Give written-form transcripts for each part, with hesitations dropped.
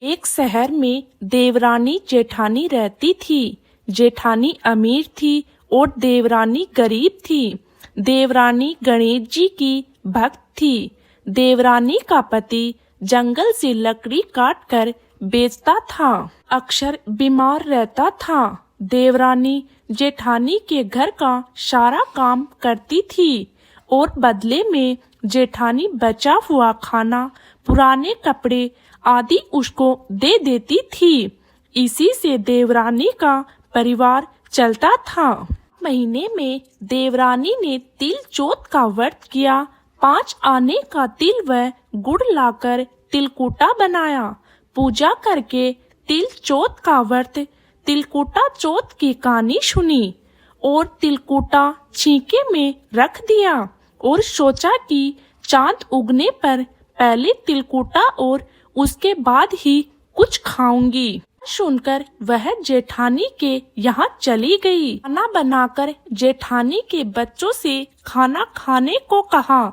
एक शहर में देवरानी जेठानी रहती थी। जेठानी अमीर थी और देवरानी गरीब थी। देवरानी गणेश जी की भक्त थी। देवरानी का पति जंगल से लकड़ी काट कर बेचता था, अक्सर बीमार रहता था। देवरानी जेठानी के घर का सारा काम करती थी और बदले में जेठानी बचा हुआ खाना, पुराने कपड़े आदि उसको दे देती थी। इसी से देवरानी का परिवार चलता था। महीने में देवरानी ने तिल चौथ का व्रत किया। 5 आने का तिल व गुड़ लाकर तिलकुटा बनाया। पूजा करके तिल चौथ का व्रत तिलकुटा चौथ की कहानी सुनी और तिलकुटा छींके में रख दिया और सोचा कि चांद उगने पर पहले तिलकुटा और उसके बाद ही कुछ खाऊंगी। सुनकर वह जेठानी के यहाँ चली गई। खाना बनाकर जेठानी के बच्चों से खाना खाने को कहा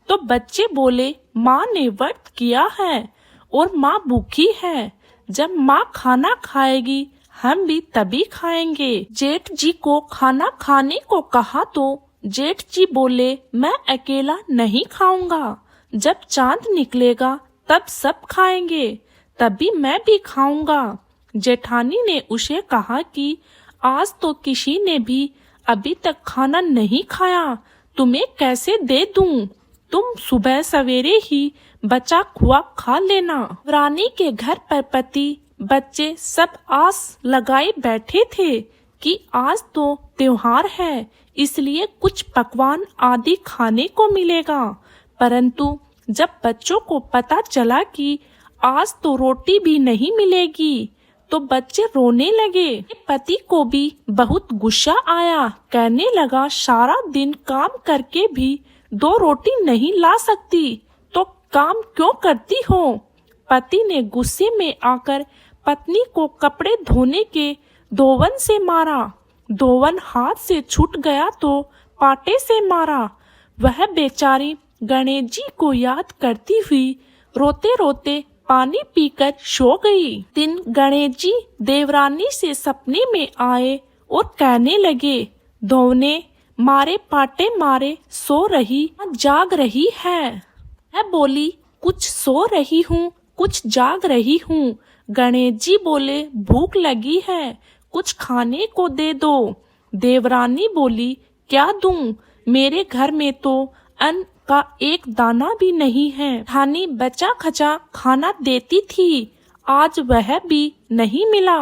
तो बच्चे बोले, माँ ने व्रत किया है और माँ भूखी है। जब माँ खाना खाएगी हम भी तभी खाएंगे। जेठ जी को खाना खाने को कहा तो जेठ जी बोले, मैं अकेला नहीं खाऊंगा। जब चांद निकलेगा तब सब खाएंगे, तभी मैं भी खाऊंगा। जेठानी ने उसे कहा कि आज तो किसी ने भी अभी तक खाना नहीं खाया, तुम्हें कैसे दे दूं? तुम सुबह सवेरे ही बचा खुआ खा लेना। रानी के घर पर पति बच्चे सब आस लगाए बैठे थे कि आज तो त्योहार है, इसलिए कुछ पकवान आदि खाने को मिलेगा। परंतु जब बच्चों को पता चला कि आज तो रोटी भी नहीं मिलेगी तो बच्चे रोने लगे। पति को भी बहुत गुस्सा आया। कहने लगा, सारा दिन काम करके भी 2 रोटी नहीं ला सकती तो काम क्यों करती हो? पति ने गुस्से में आकर पत्नी को कपड़े धोने के धोवन से मारा। धोवन हाथ से छूट गया तो पाटे से मारा। वह बेचारी गणेश जी को याद करती हुई रोते रोते पानी पीकर सो गई। दिन गणेश जी देवरानी से सपने में आए और कहने लगे, धोने मारे पाटे मारे सो रही जाग रही है। मैं बोली, कुछ सो रही हूँ कुछ जाग रही हूँ। गणेश जी बोले, भूख लगी है, कुछ खाने को दे दो। देवरानी बोली, क्या दूं? मेरे घर में तो अन्न का एक दाना भी नहीं है। जेठानी बचा खचा खाना देती थी, आज वह भी नहीं मिला।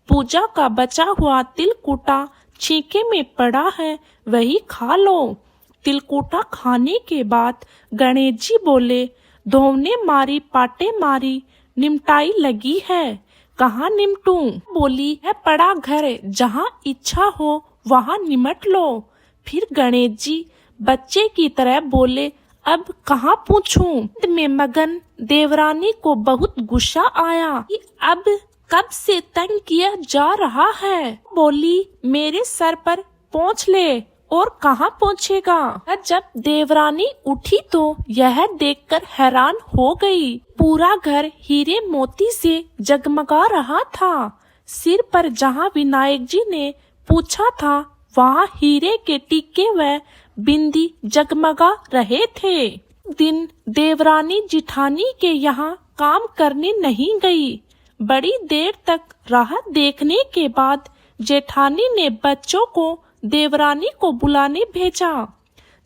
पूजा का बचा हुआ तिलकुटा छींके में पड़ा है, वही खा लो। तिलकुटा खाने के बाद गणेश जी बोले, धोने मारी पाटे मारी निमटाई लगी है, कहाँ निमटूं? बोली, है पड़ा घर, जहाँ इच्छा हो वहाँ निमट लो। फिर गणेश जी बच्चे की तरह बोले, अब कहाँ पूछूं? में मगन देवरानी को बहुत गुस्सा आया कि अब कब से तंग किया जा रहा है। बोली, मेरे सर पर पोंछ ले। और कहाँ पहुँचेगा? जब देवरानी उठी तो यह देखकर हैरान हो गई। पूरा घर हीरे मोती से जगमगा रहा था। सिर पर जहाँ विनायक जी ने पूछा था वहाँ हीरे के टीके व बिंदी जगमगा रहे थे। दिन देवरानी जिठानी के यहाँ काम करने नहीं गई। बड़ी देर तक राह देखने के बाद जेठानी ने बच्चों को देवरानी को बुलाने भेजा।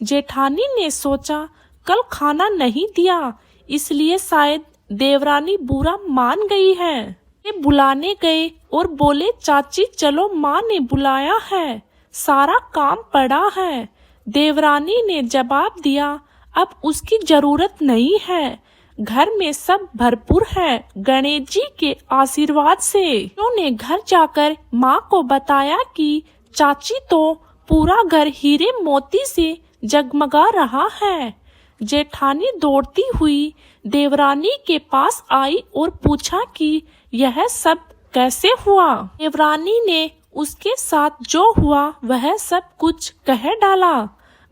जेठानी ने सोचा, कल खाना नहीं दिया इसलिए शायद देवरानी बुरा मान गई है। ये बुलाने गए और बोले, चाची चलो, माँ ने बुलाया है, सारा काम पड़ा है। देवरानी ने जवाब दिया, अब उसकी जरूरत नहीं है, घर में सब भरपूर है गणेश जी के आशीर्वाद से। उन्होंने घर जाकर माँ को बताया कि चाची तो पूरा घर हीरे मोती से जगमगा रहा है। जेठानी दौड़ती हुई देवरानी के पास आई और पूछा कि यह सब कैसे हुआ। देवरानी ने उसके साथ जो हुआ वह सब कुछ कह डाला।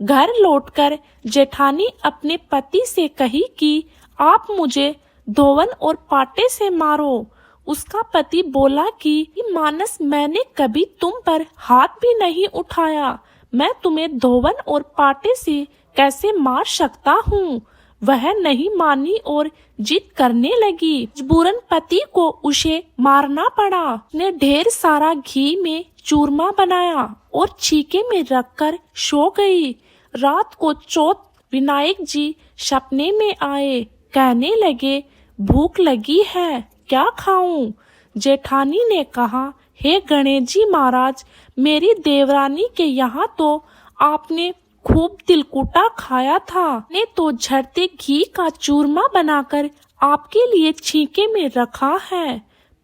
घर लौटकर जेठानी अपने पति से कही कि आप मुझे धोवन और पाटे से मारो उसका पति बोला कि मानस, मैंने कभी तुम पर हाथ भी नहीं उठाया, मैं तुम्हें धोवन और पाटे से कैसे मार सकता हूँ। वह नहीं मानी और जिद करने लगी। मजबूरन पति को उसे मारना पड़ा। उसने ढेर सारा घी में चूरमा बनाया और छीके में रखकर सो गई। रात को चौथ विनायक जी सपने में आए। कहने लगे, भूख लगी है, क्या खाऊं? जेठानी ने कहा, हे गणेश जी महाराज, मेरी देवरानी के यहाँ तो आपने खूब तिलकुटा खाया था, ने तो झड़ते घी का चूरमा बनाकर आपके लिए छीके में रखा है।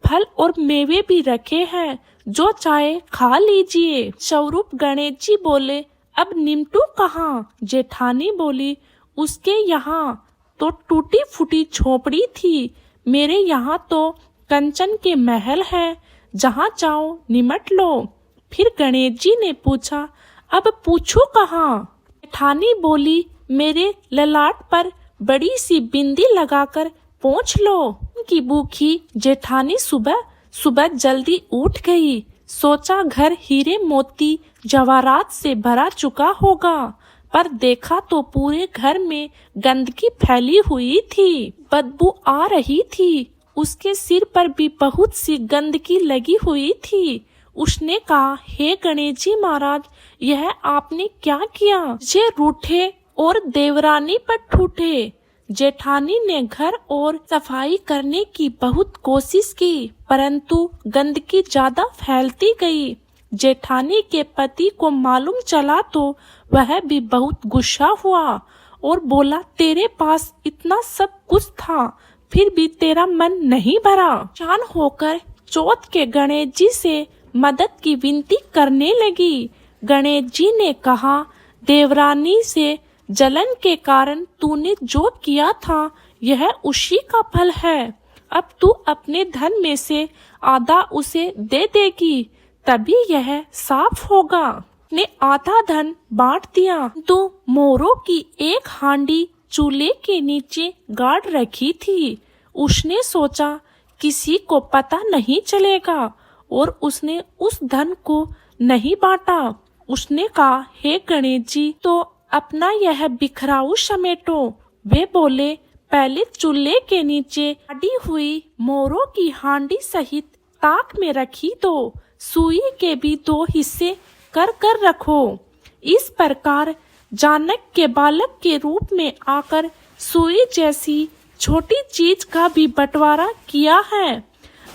फल और मेवे भी रखे हैं, जो चाहे खा लीजिए। स्वरूप गणेश जी बोले, अब निमटू कहाँ? जेठानी बोली, उसके यहाँ तो टूटी फूटी झोपड़ी थी, मेरे यहाँ तो कंचन के महल है, जहाँ चाहो निमट लो। फिर गणेश जी ने पूछा, अब पूछू कहाँ? जेठानी बोली, मेरे ललाट पर बड़ी सी बिंदी लगाकर पोंछ लो। उनकी भूखी जेठानी सुबह सुबह जल्दी उठ गई। सोचा घर हीरे मोती जवाहरात से भरा चुका होगा, पर देखा तो पूरे घर में गंदगी फैली हुई थी, बदबू आ रही थी। उसके सिर पर भी बहुत सी गंदगी लगी हुई थी। उसने कहा, हे गणेश जी महाराज, यह आपने क्या किया? मुझे रूठे और देवरानी पर ठूठे। जेठानी ने घर और सफाई करने की बहुत कोशिश की, परंतु गंदगी ज्यादा फैलती गई। जेठानी के पति को मालूम चला तो वह भी बहुत गुस्सा हुआ और बोला, तेरे पास इतना सब कुछ था, फिर भी तेरा मन नहीं भरा। परेशान होकर चौथ के गणेश जी से मदद की विनती करने लगी। गणेश जी ने कहा, देवरानी से जलन के कारण तूने जो किया था, यह उसी का फल है। अब तू अपने धन में से आधा उसे दे देगी, तभी यह साफ होगा। ने आधा धन बांट दिया। तो मोरों की एक हांडी चूल्हे के नीचे गाड़ रखी थी। उसने सोचा, किसी को पता नहीं चलेगा, और उसने उस धन को नहीं बांटा। उसने कहा, हे गणेश जी, तो अपना यह बिखराऊ समेटो। वे बोले, पहले चूल्हे के नीचे गाड़ी हुई मोरों की हांडी सहित ताक में रखी दो, सुई के भी 2 हिस्से कर कर रखो। इस प्रकार जानक के बालक के रूप में आकर सुई जैसी छोटी चीज का भी बंटवारा किया है,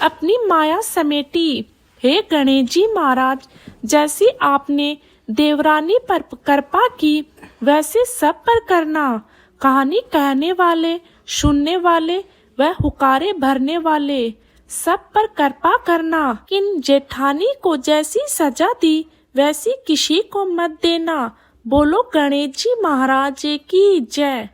अपनी माया समेटी। हे गणेश जी महाराज, जैसी आपने देवरानी पर कृपा की, वैसे सब पर करना। कहानी कहने वाले, सुनने वाले व हुकारे भरने वाले सब पर कृपा करना। किन जेठानी को जैसी सजा दी, वैसी किसी को मत देना। बोलो गणेश जी महाराज की जय।